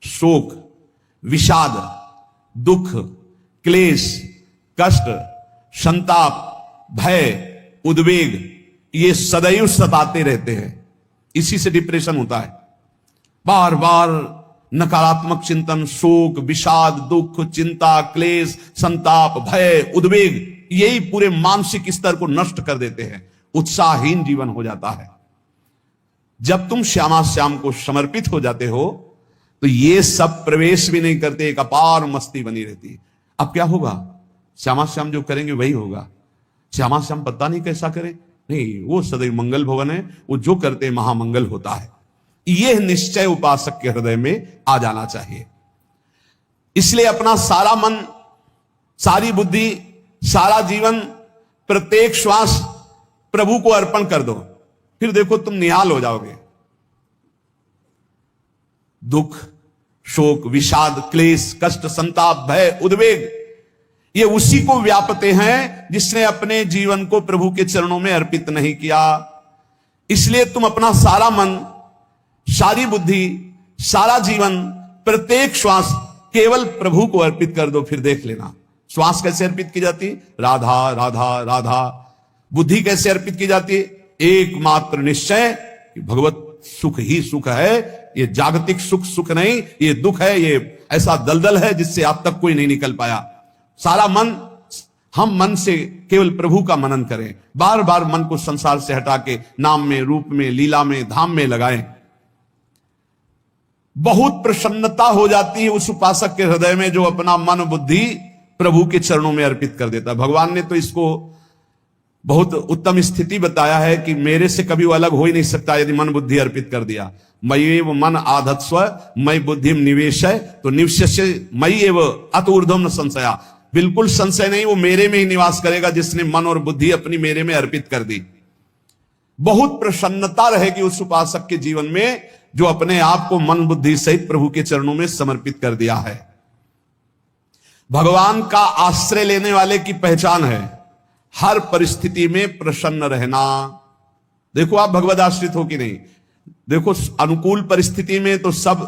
शोक, विषाद, दुख, क्लेश, कष्ट, संताप, भय, उद्वेग, ये सदैव सताते रहते हैं। इसी से डिप्रेशन होता है। बार बार नकारात्मक चिंतन, शोक, विषाद, दुख, चिंता, क्लेश, संताप, भय, उद्वेग, यही पूरे मानसिक स्तर को नष्ट कर देते हैं। उत्साहहीन जीवन हो जाता है। जब तुम श्यामा श्याम को समर्पित हो जाते हो तो ये सब प्रवेश भी नहीं करते, एक अपार मस्ती बनी रहती है। अब क्या होगा? श्यामा श्याम जो करेंगे वही होगा। श्यामा श्याम पता नहीं कैसा करे, नहीं, वो सदैव मंगल भवन है, वो जो करते महामंगल होता है। यह निश्चय उपासक के हृदय में आ जाना चाहिए। इसलिए अपना सारा मन, सारी बुद्धि, सारा जीवन, प्रत्येक श्वास प्रभु को अर्पण कर दो। फिर देखो तुम निहाल हो जाओगे। दुख, शोक, विषाद, क्लेश, कष्ट, संताप, भय, उद्वेग, ये उसी को व्यापते हैं जिसने अपने जीवन को प्रभु के चरणों में अर्पित नहीं किया। इसलिए तुम अपना सारा मन, सारी बुद्धि, सारा जीवन, प्रत्येक श्वास केवल प्रभु को अर्पित कर दो। फिर देख लेना श्वास कैसे अर्पित की जाती, राधा राधा राधा। बुद्धि कैसे अर्पित की जाती, एकमात्र निश्चय कि भगवत सुख ही सुख है। ये जागतिक सुख सुख नहीं, ये दुख है, ये ऐसा दलदल है जिससे आप तक कोई नहीं निकल पाया। सारा मन, हम मन से केवल प्रभु का मनन करें। बार बार मन को संसार से हटा के नाम में, रूप में, लीला में, धाम में लगाएं। बहुत प्रसन्नता हो जाती है उस उपासक के हृदय में जो अपना मन बुद्धि प्रभु के चरणों में अर्पित कर देता है। भगवान ने तो इसको बहुत उत्तम स्थिति बताया है कि मेरे से कभी वो अलग हो ही नहीं सकता यदि मन बुद्धि अर्पित कर दिया। मयि एव मन आधत्स्व मयि बुद्धिम निवेशय तो निवश्य मयि एव अत ऊर्ध्वम न संशया। बिल्कुल संशय नहीं, वो मेरे में ही निवास करेगा जिसने मन और बुद्धि अपनी मेरे में अर्पित कर दी। बहुत प्रसन्नता रहेगी उस उपासक के जीवन में जो अपने आप को मन बुद्धि सहित प्रभु के चरणों में समर्पित कर दिया है। भगवान का आश्रय लेने वाले की पहचान है हर परिस्थिति में प्रसन्न रहना। देखो आप भगवद आश्रित हो कि नहीं, देखो अनुकूल परिस्थिति में तो सब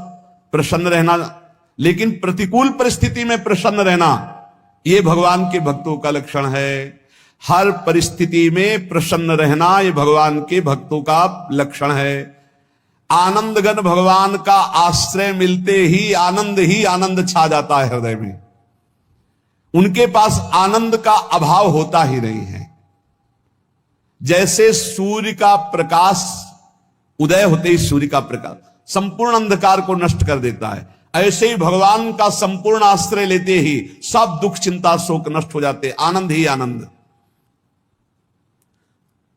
प्रसन्न रहना, लेकिन प्रतिकूल परिस्थिति में प्रसन्न रहना यह भगवान के भक्तों का लक्षण है। हर परिस्थिति में प्रसन्न रहना यह भगवान के भक्तों का लक्षण है। आनंदगन भगवान का आश्रय मिलते ही आनंद छा जाता है हृदय में। उनके पास आनंद का अभाव होता ही नहीं है। जैसे सूर्य का प्रकाश उदय होते ही सूर्य का प्रकाश संपूर्ण अंधकार को नष्ट कर देता है, ऐसे ही भगवान का संपूर्ण आश्रय लेते ही सब दुख चिंता शोक नष्ट हो जाते, आनंद ही आनंद।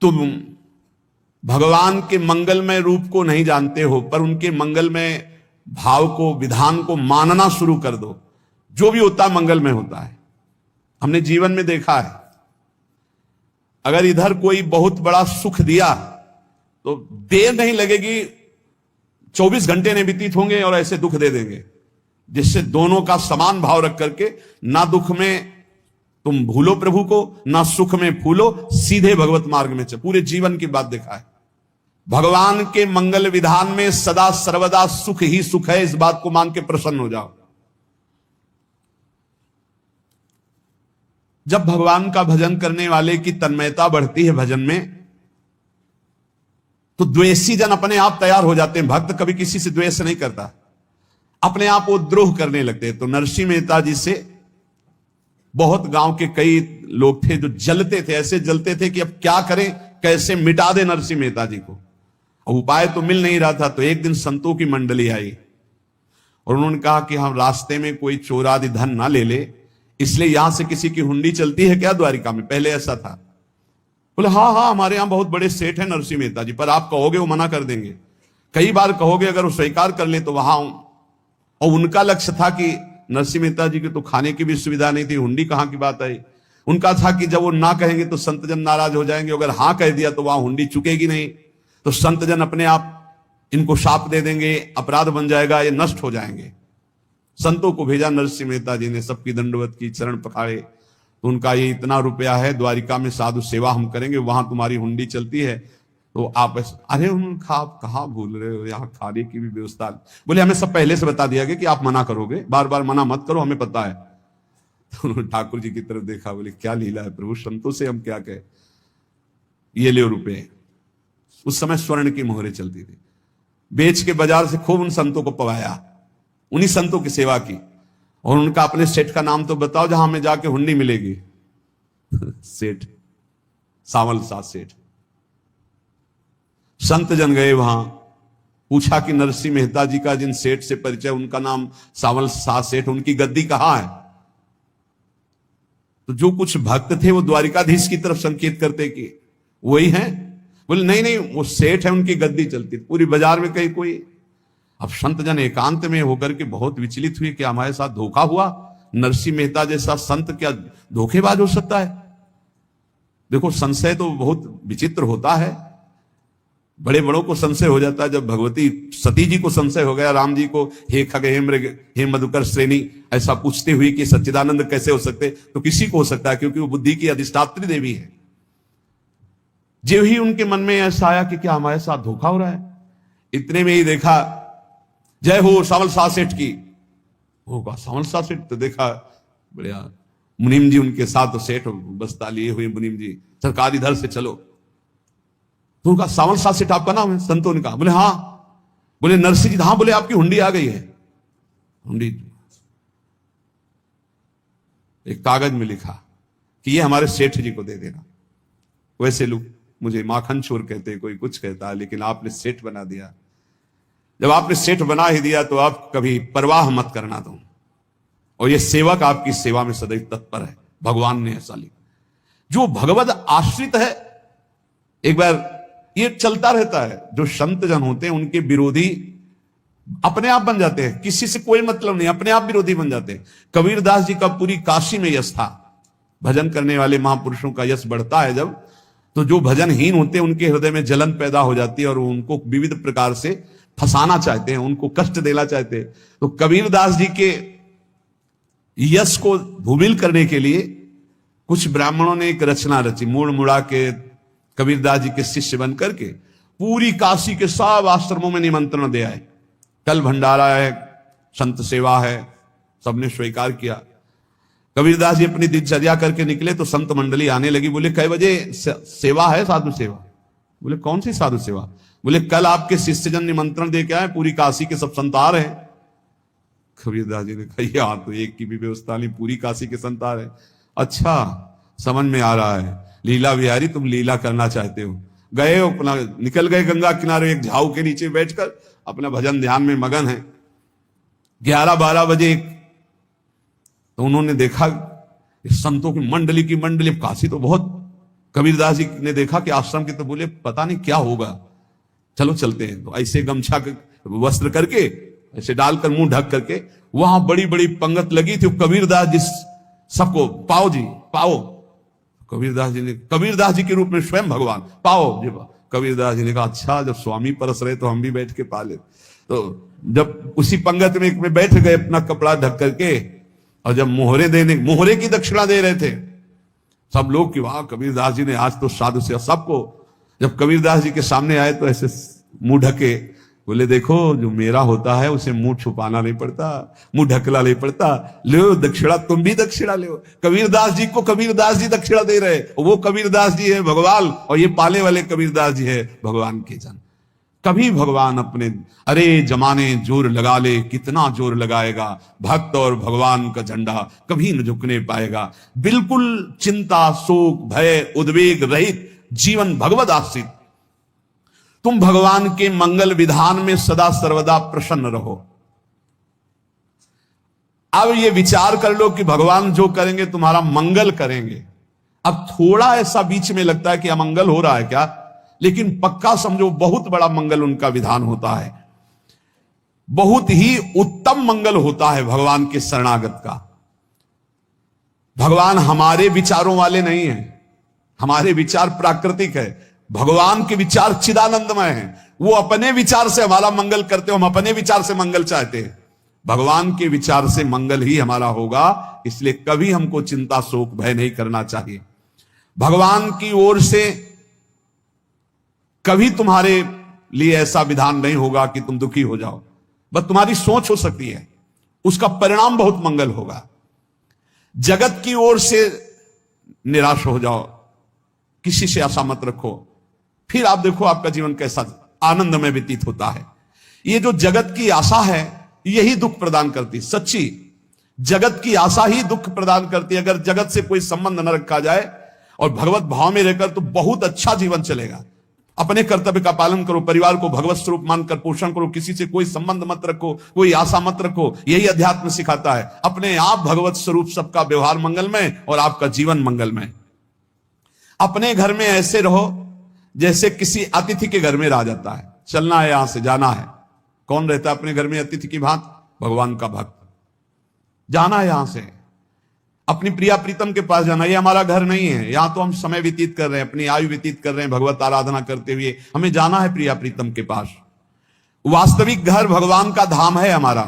तुम भगवान के मंगलमय रूप को नहीं जानते हो, पर उनके मंगलमय भाव को, विधान को मानना शुरू कर दो। जो भी होता है मंगलमय होता है। हमने जीवन में देखा है, अगर इधर कोई बहुत बड़ा सुख दिया तो देर नहीं लगेगी, 24 घंटे नहीं व्यतीत होंगे और ऐसे दुख दे देंगे, जिससे दोनों का समान भाव रख करके ना दुख में तुम भूलो प्रभु को, ना सुख में फूलो, सीधे भगवत मार्ग में चलो। पूरे जीवन की बात देखा है। भगवान के मंगल विधान में सदा सर्वदा सुख ही सुख है, इस बात को मान के प्रसन्न हो जाओ। जब भगवान का भजन करने वाले की तन्मयता बढ़ती है भजन में, तो द्वेषी जन अपने आप तैयार हो जाते हैं। भक्त कभी किसी से द्वेष नहीं करता, अपने आप वो द्रोह करने लगते हैं। तो नरसिंह मेहता जी से बहुत गांव के कई लोग थे जो जलते थे, ऐसे जलते थे कि अब क्या करें, कैसे मिटा दे नरसिंह मेहता जी को। अब उपाय तो मिल नहीं रहा था। तो एक दिन संतों की मंडली आई और उन्होंने कहा कि हम रास्ते में कोई चोर आदि धन ना ले ले, इसलिए यहां से किसी की हुंडी चलती है क्या द्वारिका में? पहले ऐसा था। बोले हाँ, हमारे यहां बहुत बड़े सेठ हैं नरसिंह मेहता जी, पर आप कहोगे वो मना कर देंगे। कई बार कहोगे, अगर वो स्वीकार कर ले तो वहां। और उनका लक्ष्य था कि नरसिंह मेहता जी की तो खाने की भी सुविधा नहीं थी, हुंडी कहां की बात आई। उनका था कि जब वो ना कहेंगे तो संतजन नाराज हो जाएंगे, अगर हां कह दिया तो वहां हुंडी चुकेगी नहीं, तो संतजन अपने आप इनको शाप दे देंगे, अपराध बन जाएगा, ये नष्ट हो जाएंगे। संतों को भेजा नरसिंह मेहता जी ने, सबकी दंडवत की, चरण पखाड़े। तो उनका ये इतना रुपया है, द्वारिका में साधु सेवा हम करेंगे, वहां तुम्हारी हुंडी चलती है। तो अरे उनका आप कहाँ भूल रहे हो, यहाँ खाने की भी व्यवस्था। बोले हमें सब पहले से बता दिया गया कि आप मना करोगे, बार बार मना मत करो, हमें पता है। तो उन्होंने ठाकुर जी की तरफ देखा, बोले क्या लीला है प्रभु, संतों से हम क्या कहें, ये ले रुपए। उस समय स्वर्ण की मोहरें चलती थी, बेच के बाजार से खूब उन संतों को पवाया, उन्हीं संतों की सेवा की। और उनका अपने सेठ का नाम तो बताओ जहां हमें जाके हुंडी मिलेगी। सेठ सावल साथ सेठ। संत जन गए वहां, पूछा कि नरसिंह मेहता जी का जिन सेठ से परिचय, उनका नाम सावल साथ सेठ, उनकी गद्दी कहां है? तो जो कुछ भक्त थे वो द्वारिकाधीश की तरफ संकेत करते कि वही हैं। बोले नहीं नहीं, वो सेठ है, उनकी गद्दी चलती। पूरी बाजार में कहीं कोई। अब संत जन एकांत में होकर के बहुत विचलित हुए कि हमारे साथ धोखा हुआ। नरसिंह मेहता जैसा संत क्या धोखेबाज हो सकता है? देखो संशय तो बहुत विचित्र होता है, बड़े बड़ों को संशय हो जाता है। जब भगवती सती जी को संशय हो गया, राम जी को हे खग हे मृग हे मधुकर श्रेणी ऐसा पूछते हुए कि सच्चिदानंद कैसे हो सकते, तो किसी को हो सकता है, क्योंकि वो बुद्धि की अधिष्ठात्री देवी है। जो ही उनके मन में ऐसा आया कि क्या हमारे साथ धोखा हो रहा है, इतने में ही देखा जय हो सावल साह सेठ की। होगा सावल साह सेठ, तो देखा बढ़िया मुनीम जी उनके साथ, तो सेठ बस्ता लिए हुए मुनीम जी, सरकार इधर से चलो। तो उनका सावल साह सेठ आपका नाम है? संतों ने कहा। बोले हाँ। बोले नरसिंह जी? हाँ। बोले आपकी हुंडी आ गई है। हुंडी एक कागज में लिखा कि ये हमारे सेठ जी को दे देना। वैसे लोग मुझे माखन चोर कहते, कोई कुछ कहता है, लेकिन आपने सेठ बना दिया। जब आपने सेठ बना ही दिया तो आप कभी परवाह मत करना दो, और ये सेवक आपकी सेवा में सदैव तत्पर है। भगवान ने ऐसा लिखा। जो भगवद आश्रित है, एक बार ये चलता रहता है, जो संत जन होते हैं उनके विरोधी अपने आप बन जाते हैं, किसी से कोई मतलब नहीं, अपने आप विरोधी बन जाते हैं। कबीरदास जी का पूरी काशी में यश था। भजन करने वाले महापुरुषों का यश बढ़ता है जब, तो जो भजनहीन होते हैं उनके हृदय में जलन पैदा हो जाती है और उनको विविध प्रकार से फंसाना चाहते हैं, उनको कष्ट देना चाहते हैं। तो कबीरदास जी के यश को भूमिल करने के लिए कुछ ब्राह्मणों ने एक रचना रची, मूड़ मुड़ा के कबीरदास जी के शिष्य बन करके पूरी काशी के सब आश्रमों में निमंत्रण दे आए। कल भंडारा है, संत सेवा है, सबने स्वीकार किया। कबीरदास जी अपनी दिनचर्या करके निकले तो संत मंडली आने लगी। बोले कै बजे सेवा है? साधु सेवा। बोले कौन सी साधु सेवा? बोले कल आपके शिष्यजन निमंत्रण दे के आए, पूरी काशी के सब संत आ रहे हैं। कबीरदास जी ने कहा यार तो एक की भी व्यवस्था नहीं, पूरी काशी के संत आ रहे हैं। अच्छा समझ में आ रहा है, लीला बिहारी तुम लीला करना चाहते हो। गए अपना निकल गए गंगा किनारे, एक झाऊ के नीचे बैठकर अपना भजन ध्यान में मगन है। 11-12 बजे तो उन्होंने देखा इस संतों की मंडली, काशी तो बहुत। कबीरदास जी ने देखा कि आश्रम के, तो बोले पता नहीं क्या होगा, चलो चलते हैं। तो ऐसे गमछा वस्त्र करके ऐसे डालकर मुंह ढक करके, वहां बड़ी बड़ी पंगत लगी थी। कबीरदास जी सबको पाओ जी पाओ। कबीरदास जी के रूप में स्वयं भगवान पाओ जी। कबीरदास जी ने कहा अच्छा जब स्वामी परस रहे तो हम भी बैठ के पा ले। तो जब उसी पंगत में बैठ गए अपना कपड़ा ढक करके, और जब मोहरे की दक्षिणा दे रहे थे सब लोग कि वाह कबीरदास जी ने आज तो साधु से सबको। जब कबीरदास जी के सामने आए तो ऐसे मुंह ढके, बोले देखो जो मेरा होता है उसे मुंह छुपाना नहीं पड़ता, मुंह ढकला नहीं पड़ता। लो दक्षिणा, तुम भी दक्षिणा लो। कबीरदास जी को कबीरदास जी दक्षिणा दे रहे, वो कबीरदास जी है भगवान, और ये पाले वाले कबीरदास जी है भगवान के जन। कभी भगवान अपने, अरे जमाने जोर लगा ले, कितना जोर लगाएगा, भक्त और भगवान का झंडा कभी न झुकने पाएगा। बिल्कुल चिंता शोक भय उद्वेग रहित जीवन भगवद आश्रित, तुम भगवान के मंगल विधान में सदा सर्वदा प्रसन्न रहो। अब ये विचार कर लो कि भगवान जो करेंगे तुम्हारा मंगल करेंगे। अब थोड़ा ऐसा बीच में लगता है कि अमंगल हो रहा है क्या, लेकिन पक्का समझो बहुत बड़ा मंगल उनका विधान होता है, बहुत ही उत्तम मंगल होता है भगवान के शरणागत का। भगवान हमारे विचारों वाले नहीं है, हमारे विचार प्राकृतिक है, भगवान के विचार चिदानंदमय हैं। वो अपने विचार से हमारा मंगल करते हो, हम अपने विचार से मंगल चाहते हैं। भगवान के विचार से मंगल ही हमारा होगा, इसलिए कभी हमको चिंता शोक भय नहीं करना चाहिए। भगवान की ओर से कभी तुम्हारे लिए ऐसा विधान नहीं होगा कि तुम दुखी हो जाओ, बस तुम्हारी सोच हो सकती है, उसका परिणाम बहुत मंगल होगा। जगत की ओर से निराश हो जाओ, किसी से आशा मत रखो, फिर आप देखो आपका जीवन कैसा आनंद में व्यतीत होता है। ये जो जगत की आशा है यही दुख प्रदान करती, सच्ची जगत की आशा ही दुख प्रदान करती है। अगर जगत से कोई संबंध न रखा जाए और भगवत भाव में रहकर तो बहुत अच्छा जीवन चलेगा। अपने कर्तव्य का पालन करो, परिवार को भगवत स्वरूप मानकर पोषण करो, किसी से कोई संबंध मत रखो, कोई आशा मत रखो, यही अध्यात्म सिखाता है। अपने आप भगवत स्वरूप, सबका व्यवहार मंगलमय और आपका जीवन मंगलमय। अपने घर में ऐसे रहो जैसे किसी अतिथि के घर में रह जाता है, चलना है यहां से जाना है। कौन रहता है अपने घर में अतिथि की भांति? भगवान का भक्त। जाना है यहां से, अपनी प्रिया प्रीतम के पास जाना। ये हमारा घर नहीं है, यहां तो हम समय व्यतीत कर रहे हैं, अपनी आयु व्यतीत कर रहे हैं भगवत आराधना करते हुए। हमें जाना है प्रिया प्रीतम के पास। वास्तविक घर भगवान का धाम है हमारा,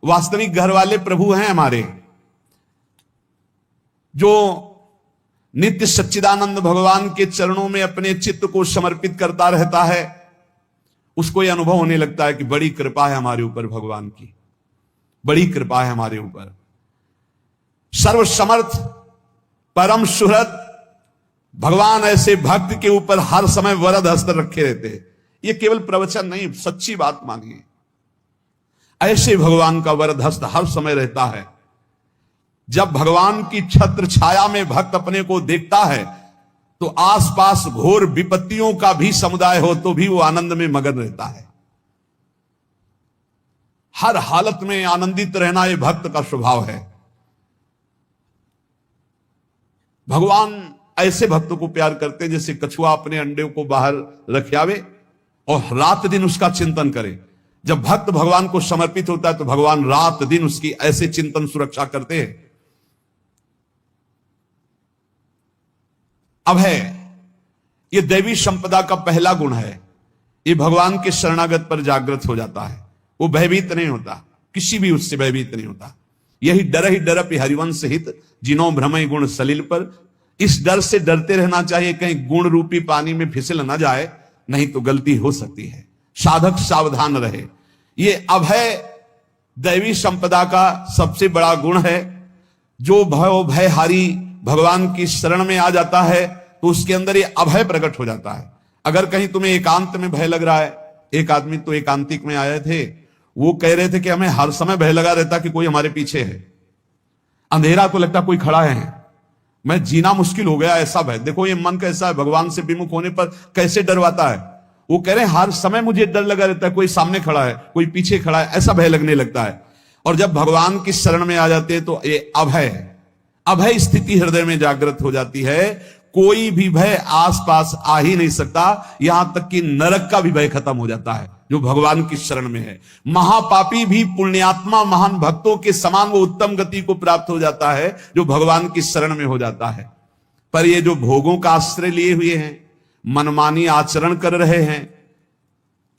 वास्तविक घर वाले प्रभु हैं हमारे। जो नित्य सच्चिदानंद भगवान के चरणों में अपने चित्त को समर्पित करता रहता है, उसको यह अनुभव होने लगता है कि बड़ी कृपा है हमारे ऊपर भगवान की, बड़ी कृपा है हमारे ऊपर। सर्वसमर्थ परम सुहृद भगवान ऐसे भक्त के ऊपर हर समय वरद हस्त रखे रहते हैं। ये केवल प्रवचन नहीं, सच्ची बात मानिए। ऐसे भगवान का वरद हस्त हर समय रहता है। जब भगवान की छत्र छाया में भक्त अपने को देखता है तो आसपास घोर विपत्तियों का भी समुदाय हो तो भी वो आनंद में मगन रहता है। हर हालत में आनंदित रहना ये भक्त का स्वभाव है। भगवान ऐसे भक्तों को प्यार करते हैं जैसे कछुआ अपने अंडे को बाहर रख आवे और रात दिन उसका चिंतन करे। जब भक्त भगवान को समर्पित होता है तो भगवान रात दिन उसकी ऐसे चिंतन सुरक्षा करते हैं। अभय, ये दैवी संपदा का पहला गुण है। ये भगवान के शरणागत पर जागृत हो जाता है, वो भयभीत नहीं होता, किसी भी उससे भयभीत नहीं होता। यही डर ही डरप हरिवंश हित, जिनो भ्रमय गुण सलिल पर। इस डर से डरते रहना चाहिए कहीं गुण रूपी पानी में फिसल न जाए, नहीं तो गलती हो सकती है। साधक सावधान रहे। ये अभय दैवी संपदा का सबसे बड़ा गुण है। जो भयहारी भगवान की शरण में आ जाता है तो उसके अंदर ये अभय प्रकट हो जाता है। अगर कहीं तुम्हें एकांत में भय लग रहा है, एक आदमी तो एकांतिक में आए थे, वो कह रहे थे कि हमें हर समय भय लगा रहता कि कोई हमारे पीछे है, अंधेरा तो लगता कोई खड़ा है, मैं जीना मुश्किल हो गया, ऐसा भय। देखो ये मन कैसा है, भगवान से विमुख होने पर कैसे डरवाता है। वो कह रहे हैं हर समय मुझे डर लगा रहता है, कोई सामने खड़ा है, कोई पीछे खड़ा है, ऐसा भय लगने लगता है। और जब भगवान की शरण में आ जाते हैं तो ये अभय स्थिति हृदय में जागृत हो जाती है। कोई भी भय आसपास आ ही नहीं सकता, यहां तक कि नरक का भी भय खत्म हो जाता है जो भगवान की शरण में है। महापापी भी पुण्यात्मा महान भक्तों के समान वो उत्तम गति को प्राप्त हो जाता है जो भगवान की शरण में हो जाता है। पर ये जो भोगों का आश्रय लिए हुए हैं, मनमानी आचरण कर रहे हैं,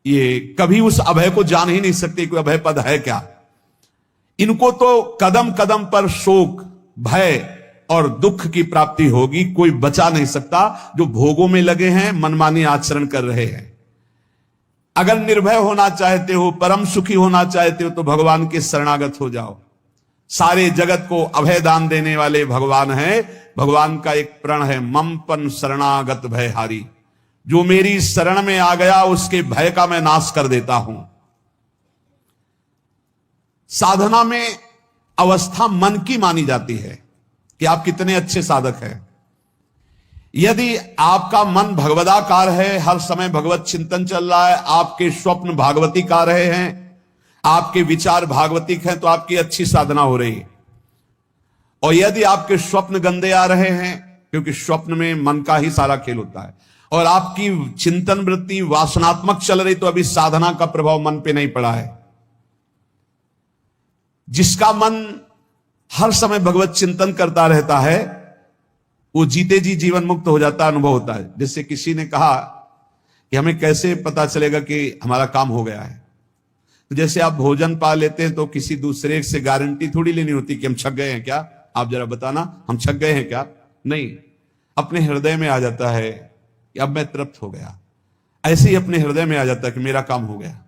ये कभी उस अभय को जान ही नहीं सकते कि अभय पद है क्या। इनको तो कदम कदम पर शोक, भय और दुख की प्राप्ति होगी। कोई बचा नहीं सकता जो भोगों में लगे हैं, मनमानी आचरण कर रहे हैं। अगर निर्भय होना चाहते हो, परम सुखी होना चाहते हो तो भगवान के शरणागत हो जाओ। सारे जगत को अभय दान देने वाले भगवान हैं। भगवान का एक प्रण है, ममपन शरणागत भयहारी। जो मेरी शरण में आ गया उसके भय का मैं नाश कर देता हूं। साधना में अवस्था मन की मानी जाती है कि आप कितने अच्छे साधक हैं। यदि आपका मन भगवदाकार है, हर समय भगवत चिंतन चल रहा है, आपके स्वप्न भागवतिक आ रहे हैं, आपके विचार भागवतिक हैं, तो आपकी अच्छी साधना हो रही है। और यदि आपके स्वप्न गंदे आ रहे हैं, क्योंकि स्वप्न में मन का ही सारा खेल होता है, और आपकी चिंतन वृत्ति वासनात्मक चल रही, तो अभी साधना का प्रभाव मन पे नहीं पड़ा है। जिसका मन हर समय भगवत चिंतन करता रहता है वो जीते जी जीवन मुक्त हो जाता, अनुभव होता है। जैसे किसी ने कहा कि हमें कैसे पता चलेगा कि हमारा काम हो गया है। तो जैसे आप भोजन पा लेते हैं तो किसी दूसरे से गारंटी थोड़ी लेनी होती कि हम छक गए हैं क्या, आप जरा बताना हम छक गए हैं क्या। नहीं, अपने हृदय में आ जाता है कि अब मैं तृप्त हो गया, ऐसे ही अपने हृदय में आ जाता है कि मेरा काम हो गया,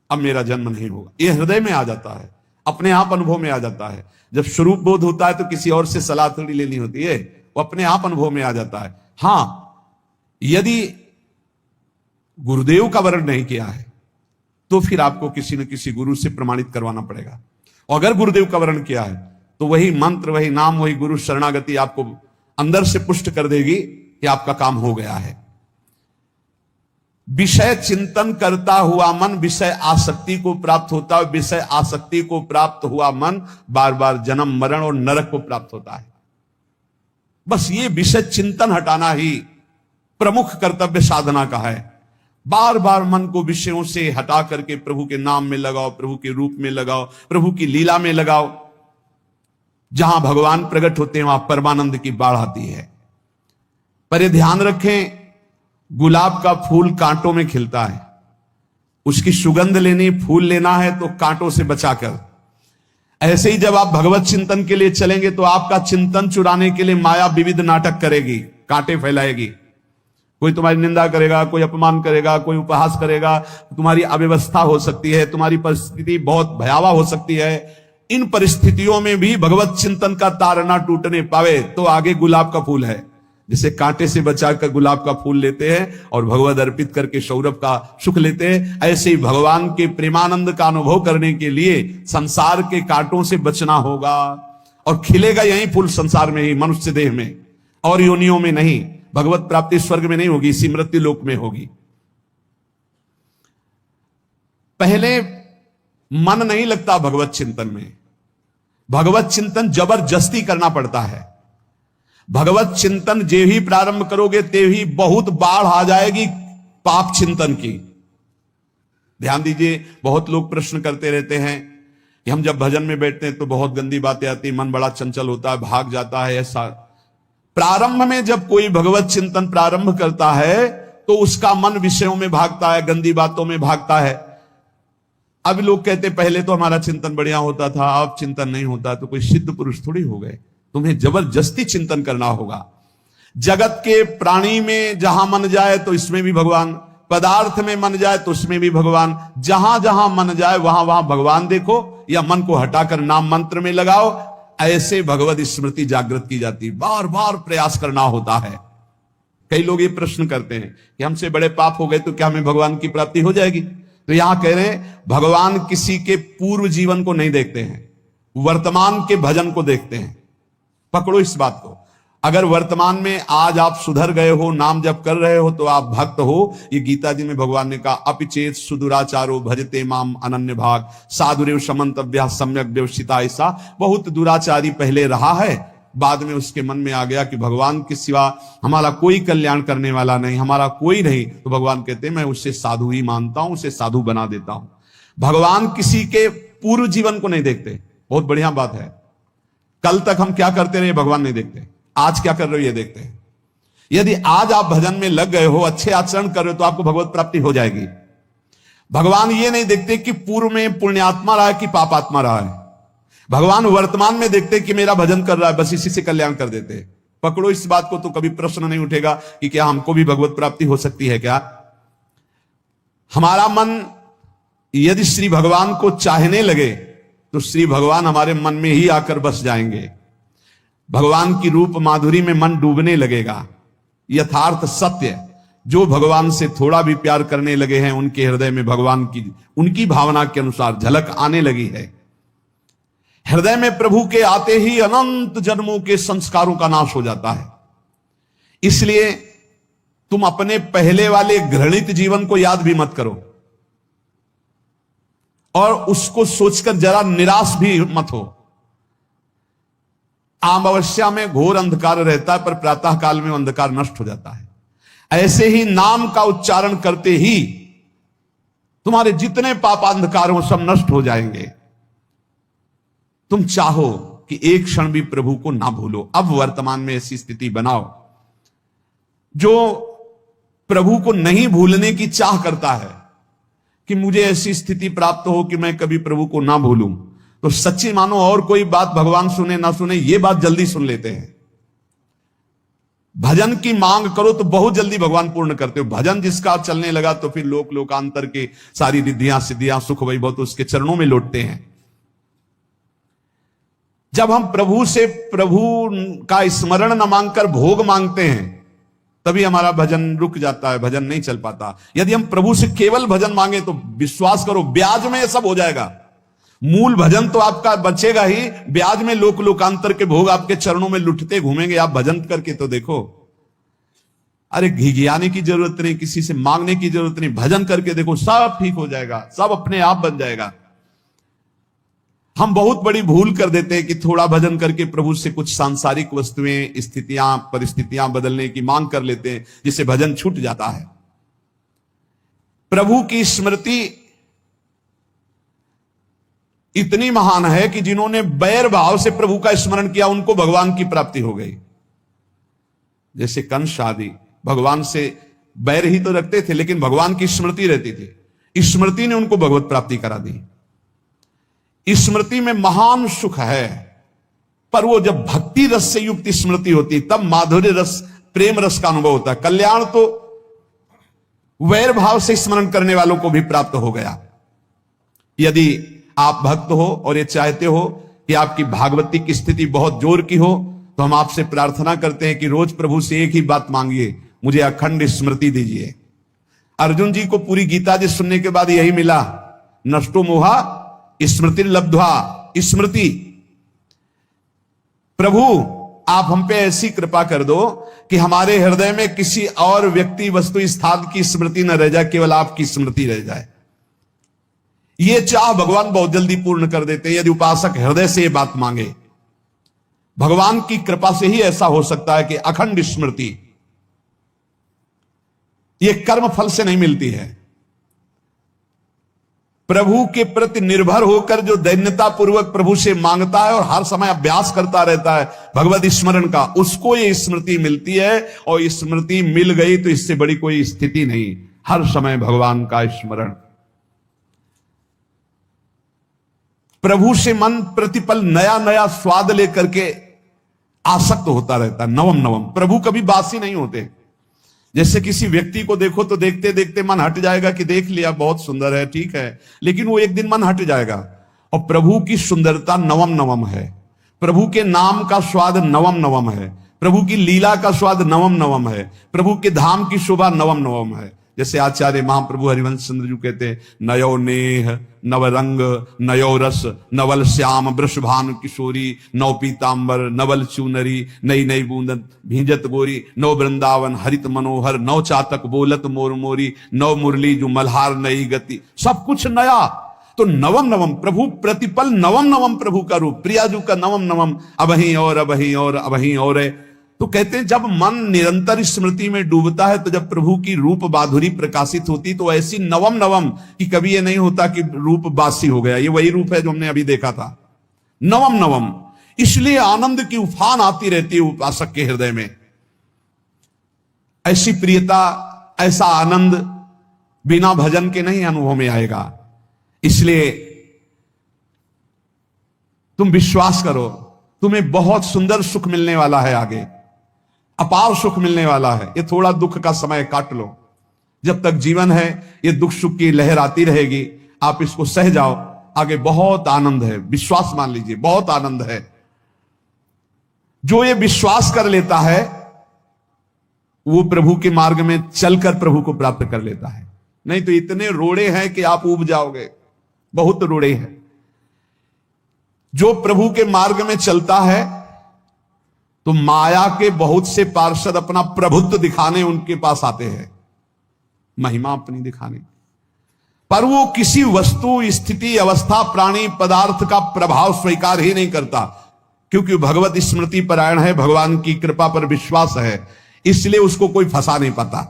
अब मेरा जन्म नहीं होगा। यह हृदय में आ जाता है, अपने आप अनुभव में आ जाता है। जब स्वरूप बोध होता है तो किसी और से सलाह थोड़ी लेनी होती है, वो अपने आप अनुभव में आ जाता है। हां, यदि गुरुदेव का वर्ण नहीं किया है तो फिर आपको किसी न किसी गुरु से प्रमाणित करवाना पड़ेगा। और अगर गुरुदेव का वर्ण किया है तो वही मंत्र, वही नाम, वही गुरु शरणागति आपको अंदर से पुष्ट कर देगी कि आपका काम हो गया है। विषय चिंतन करता हुआ मन विषय आसक्ति को प्राप्त होता है। विषय आसक्ति को प्राप्त हुआ मन बार बार जन्म, मरण और नरक को प्राप्त होता है। बस ये विषय चिंतन हटाना ही प्रमुख कर्तव्य साधना का है। बार बार मन को विषयों से हटा करके प्रभु के नाम में लगाओ, प्रभु के रूप में लगाओ, प्रभु की लीला में लगाओ। जहां भगवान प्रकट होते हैं वहां परमानंद की बाढ़ आती है। पर यह ध्यान रखें, गुलाब का फूल कांटों में खिलता है, उसकी सुगंध लेनी, फूल लेना है तो कांटों से बचाकर। ऐसे ही जब आप भगवत चिंतन के लिए चलेंगे तो आपका चिंतन चुराने के लिए माया विविध नाटक करेगी, कांटे फैलाएगी। कोई तुम्हारी निंदा करेगा, कोई अपमान करेगा, कोई उपहास करेगा, तुम्हारी अव्यवस्था हो सकती है, तुम्हारी परिस्थिति बहुत भयावह हो सकती है। इन परिस्थितियों में भी भगवत चिंतन का तार ना टूटने पावे तो आगे गुलाब का फूल है, जिसे कांटे से बचाकर गुलाब का फूल लेते हैं और भगवत अर्पित करके सौरभ का सुख लेते हैं। ऐसे ही भगवान के प्रेमानंद का अनुभव करने के लिए संसार के कांटों से बचना होगा। और खिलेगा यही फूल संसार में ही, मनुष्य देह में, और योनियों में नहीं। भगवत प्राप्ति स्वर्ग में नहीं होगी, इसी मृत्यु लोक में होगी। पहले मन नहीं लगता भगवत चिंतन में, भगवत चिंतन जबरदस्ती करना पड़ता है। भगवत चिंतन जे ही प्रारंभ करोगे ते ही बहुत बाढ़ आ जाएगी पाप चिंतन की। ध्यान दीजिए, बहुत लोग प्रश्न करते रहते हैं कि हम जब भजन में बैठते हैं तो बहुत गंदी बातें आती, मन बड़ा चंचल होता है, भाग जाता है। ऐसा प्रारंभ में जब कोई भगवत चिंतन प्रारंभ करता है तो उसका मन विषयों में भागता है, गंदी बातों में भागता है। अब लोग कहते पहले तो हमारा चिंतन बढ़िया होता था, अब चिंतन नहीं होता। तो कोई सिद्ध पुरुष थोड़ी हो गए, तुम्हें जबरदस्ती चिंतन करना होगा। जगत के प्राणी में जहां मन जाए तो इसमें भी भगवान, पदार्थ में मन जाए तो उसमें भी भगवान, जहां जहां मन जाए वहां वहां भगवान देखो, या मन को हटाकर नाम मंत्र में लगाओ। ऐसे भगवत स्मृति जागृत की जाती, बार बार प्रयास करना होता है। कई लोग ये प्रश्न करते हैं कि हमसे बड़े पाप हो गए तो क्या हमें भगवान की प्राप्ति हो जाएगी? तो यहां कह रहे हैं भगवान किसी के पूर्व जीवन को नहीं देखते हैं, वर्तमान के भजन को देखते हैं। पकड़ो इस बात को। अगर वर्तमान में आज आप सुधर गए हो, नाम जप कर रहे हो, तो आप भक्त हो। ये गीता जी में भगवान ने कहा, अपिचेत सुदुराचारो भजते माम अनन्य भाग साधुरेव समन्तव्या सम्यक व्यवसिता। ऐसा बहुत दुराचारी पहले रहा है, बाद में उसके मन में आ गया कि भगवान के सिवा हमारा कोई कल्याण करने वाला नहीं, हमारा कोई नहीं। तो भगवान कहते हैं मैं उससे साधु ही मानता हूं, उसे साधु बना देता हूं। भगवान किसी के पूर्व जीवन को नहीं देखते। बहुत बढ़िया बात है। कल तक हम क्या करते रहे भगवान नहीं देखते, आज क्या कर रहे हो ये देखते हैं। यदि आज आप भजन में लग गए हो, अच्छे आचरण कर रहे हो, तो आपको भगवत प्राप्ति हो जाएगी। भगवान ये नहीं देखते कि पूर्व में पुण्यात्मा रहा है कि पापात्मा रहा है। भगवान वर्तमान में देखते कि मेरा भजन कर रहा है, बस इसी से कल्याण कर देते। पकड़ो इस बात को, तो कभी प्रश्न नहीं उठेगा कि क्या हमको भी भगवत प्राप्ति हो सकती है क्या। हमारा मन यदि श्री भगवान को चाहने लगे तो श्री भगवान हमारे मन में ही आकर बस जाएंगे। भगवान की रूप माधुरी में मन डूबने लगेगा। यथार्थ सत्य, जो भगवान से थोड़ा भी प्यार करने लगे हैं उनके हृदय में भगवान की, उनकी भावना के अनुसार झलक आने लगी है। हृदय में प्रभु के आते ही अनंत जन्मों के संस्कारों का नाश हो जाता है। इसलिए तुम अपने पहले वाले घृणित जीवन को याद भी मत करो और उसको सोचकर जरा निराश भी मत हो। अमावस्या में घोर अंधकार रहता है, पर प्रातः काल में अंधकार नष्ट हो जाता है। ऐसे ही नाम का उच्चारण करते ही तुम्हारे जितने पापांधकार हो सब नष्ट हो जाएंगे। तुम चाहो कि एक क्षण भी प्रभु को ना भूलो। अब वर्तमान में ऐसी स्थिति बनाओ। जो प्रभु को नहीं भूलने की चाह करता है कि मुझे ऐसी स्थिति प्राप्त हो कि मैं कभी प्रभु को ना भूलूं, तो सच्ची मानो और कोई बात भगवान सुने ना सुने, ये बात जल्दी सुन लेते हैं। भजन की मांग करो तो बहुत जल्दी भगवान पूर्ण करते हो। भजन जिसका चलने लगा तो फिर लोकांतर के सारी रिद्धियां सिद्धियां सुख वैभव तो उसके चरणों में लौटते हैं। जब हम प्रभु से प्रभु का स्मरण न मांगकर भोग मांगते हैं तभी हमारा भजन रुक जाता है, भजन नहीं चल पाता। यदि हम प्रभु से केवल भजन मांगे तो विश्वास करो ब्याज में ये सब हो जाएगा। मूल भजन तो आपका बचेगा ही, ब्याज में लोकांतर के भोग आपके चरणों में लुटते घूमेंगे। आप भजन करके तो देखो, अरे घिघियाने की जरूरत नहीं, किसी से मांगने की जरूरत नहीं, भजन करके देखो सब ठीक हो जाएगा, सब अपने आप बन जाएगा। हम बहुत बड़ी भूल कर देते हैं कि थोड़ा भजन करके प्रभु से कुछ सांसारिक वस्तुएं स्थितियां परिस्थितियां बदलने की मांग कर लेते हैं, जिससे भजन छूट जाता है। प्रभु की स्मृति इतनी महान है कि जिन्होंने बैर भाव से प्रभु का स्मरण किया उनको भगवान की प्राप्ति हो गई। जैसे कंस आदि भगवान से बैर ही तो रखते थे, लेकिन भगवान की स्मृति रहती थी, स्मृति ने उनको भगवत प्राप्ति करा दी। स्मृति में महान सुख है, पर वो जब भक्ति रस से युक्त स्मृति होती तब माधुर्य रस प्रेम रस का अनुभव होता है। कल्याण तो वैर भाव से स्मरण करने वालों को भी प्राप्त हो गया। यदि आप भक्त हो और ये चाहते हो कि आपकी भागवती की स्थिति बहुत जोर की हो तो हम आपसे प्रार्थना करते हैं कि रोज प्रभु से एक ही बात मांगिए, मुझे अखंड स्मृति दीजिए। अर्जुन जी को पूरी गीता जी सुनने के बाद यही मिला, नष्टो मोहा स्मृति लब्ध्वा। स्मृति, प्रभु आप हम पे ऐसी कृपा कर दो कि हमारे हृदय में किसी और व्यक्ति वस्तु स्थान की स्मृति न रह जाए, केवल आपकी स्मृति रह जाए। ये चाह भगवान बहुत जल्दी पूर्ण कर देते हैं यदि उपासक हृदय से ये बात मांगे। भगवान की कृपा से ही ऐसा हो सकता है कि अखंड स्मृति ये कर्म फल से नहीं मिलती है। प्रभु के प्रति निर्भर होकर जो दैन्यता पूर्वक प्रभु से मांगता है और हर समय अभ्यास करता रहता है भगवत स्मरण का, उसको ये स्मृति मिलती है। और स्मृति मिल गई तो इससे बड़ी कोई स्थिति नहीं, हर समय भगवान का स्मरण। प्रभु से मन प्रतिपल नया नया स्वाद लेकर के आसक्त होता रहता है, नवम नवम। प्रभु कभी बासी नहीं होते। जैसे किसी व्यक्ति को देखो तो देखते देखते मन हट जाएगा कि देख लिया बहुत सुंदर है, ठीक है, लेकिन वो एक दिन मन हट जाएगा। और प्रभु की सुंदरता नवम नवम है, प्रभु के नाम का स्वाद नवम नवम है, प्रभु की लीला का स्वाद नवम नवम है, प्रभु के धाम की शोभा नवम नवम है। जैसे आचार्य महाप्रभु हरिवंश चंद्र जी कहते हैं, नयो नेह नव रंग नयो रस नवल श्याम वृषभानु किशोरी नव पीतांबर नवल चूनरी नई नई बूंदन भींजत गोरी नव वृंदावन हरित मनोहर नव चातक बोलत मोर मोरी नव मुरली जो मल्हार नई गति, सब कुछ नया। तो नवम नवम प्रभु प्रतिपल नवम नवम प्रभु का रूप, प्रियाजू का नवम नवम अबहीं और अबहीं और अबहीं और है। तो कहते हैं जब मन निरंतर स्मृति में डूबता है तो जब प्रभु की रूप माधुरी प्रकाशित होती तो ऐसी नवम नवम कि कभी ये नहीं होता कि रूप बासी हो गया, ये वही रूप है जो हमने अभी देखा था, नवम नवम। इसलिए आनंद की उफान आती रहती है उपासक के हृदय में। ऐसी प्रियता ऐसा आनंद बिना भजन के नहीं अनुभव में आएगा। इसलिए तुम विश्वास करो, तुम्हें बहुत सुंदर सुख मिलने वाला है, आगे अपार सुख मिलने वाला है। ये थोड़ा दुख का समय काट लो, जब तक जीवन है ये दुख सुख की लहर आती रहेगी, आप इसको सह जाओ, आगे बहुत आनंद है। विश्वास मान लीजिए, बहुत आनंद है। जो ये विश्वास कर लेता है वो प्रभु के मार्ग में चलकर प्रभु को प्राप्त कर लेता है। नहीं तो इतने रोड़े हैं कि आप उब जाओगे, बहुत रोड़े हैं। जो प्रभु के मार्ग में चलता है तो माया के बहुत से पार्षद अपना प्रभुत्व दिखाने उनके पास आते हैं, महिमा अपनी दिखाने, पर वो किसी वस्तु स्थिति अवस्था प्राणी पदार्थ का प्रभाव स्वीकार ही नहीं करता, क्योंकि भगवत स्मृति परायण है, भगवान की कृपा पर विश्वास है, इसलिए उसको कोई फंसा नहीं पाता।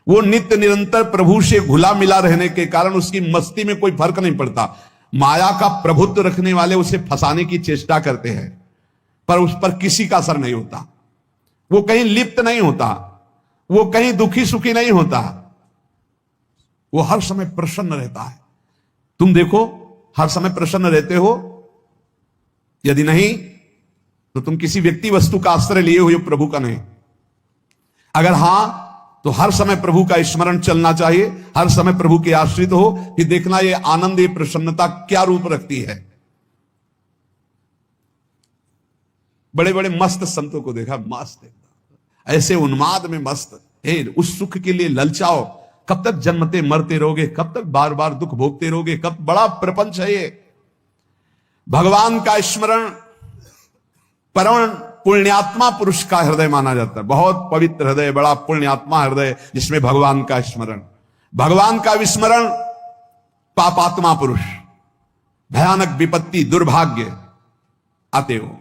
वो नित्य निरंतर प्रभु से घुला मिला रहने के कारण उसकी मस्ती में कोई फर्क नहीं पड़ता। माया का प्रभुत्व रखने वाले उसे फंसाने की चेष्टा करते हैं, पर उस पर किसी का असर नहीं होता। वो कहीं लिप्त नहीं होता, वो कहीं दुखी सुखी नहीं होता, वो हर समय प्रसन्न रहता है। तुम देखो, हर समय प्रसन्न रहते हो? यदि नहीं तो तुम किसी व्यक्ति वस्तु का आश्रय लिए हुए, प्रभु का नहीं। अगर हां, तो हर समय प्रभु का स्मरण चलना चाहिए, हर समय प्रभु के आश्रित हो कि देखना ये आनंद, ये प्रसन्नता क्या रूप रखती है। बड़े बड़े मस्त संतों को देखा, मस्त ऐसे उन्माद में मस्त, उस सुख के लिए ललचाओ। कब तक जन्मते मरते रहोगे, कब तक बार बार दुख भोगते रहोगे, कब, बड़ा प्रपंच है ये। भगवान का स्मरण परम पुण्यात्मा पुरुष का हृदय माना जाता है। बहुत पवित्र हृदय, बड़ा पुण्यात्मा हृदय जिसमें भगवान का स्मरण। भगवान का विस्मरण पापात्मा पुरुष, भयानक विपत्ति, दुर्भाग्य आते हो।